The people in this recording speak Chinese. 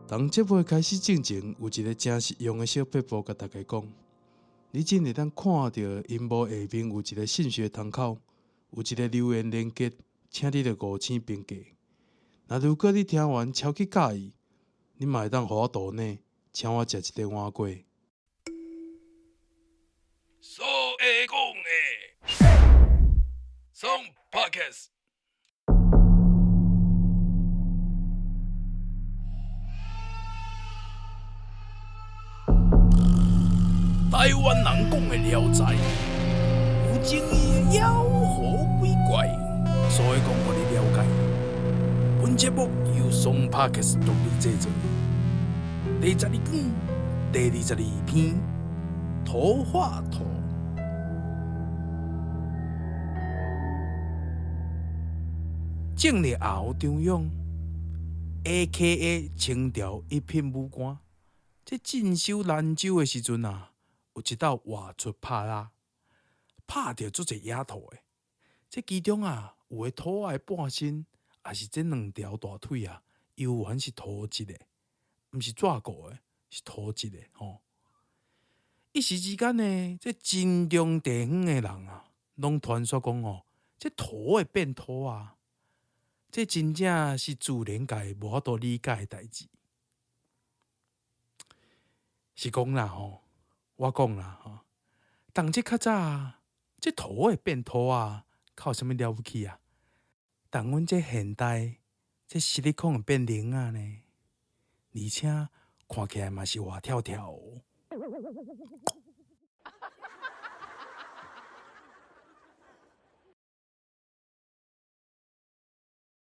当节目开始进前，有一个真实用的小撇步，甲大家讲：你真会当看到荧幕下面有一个信息窗口，有一个留言连结，请你着5星评价。那如果你听完超级介意，你嘛会当互我抖内，请我食一顿碗粿。所会讲的，Song Podcast。台湾人讲的《聊斋》，有争议的妖狐鬼怪，所以讲互你了解。本节目由 Song Podcast 独立制作。第12卷，第22篇，图画图。正日后张勇 ，A.K.A 清朝一品武官，在镇守兰州的时阵啊。有一道外出拍拉，拍着足侪野兔的。这其中啊，有的兔仔的半身，也是这2条大腿啊，犹原是土质的，毋是纸骨的，是土质的吼。一时之间呢，这真中地方的人啊，拢传说讲哦，这土会变土啊，这真正是自然界无法度理解的代志。是讲啦吼。我讲啦，吼，当这较早，这土会变土啊，靠什么了不起啊？但阮这现代，这实力控会变灵啊呢，而且看起来嘛是活跳跳。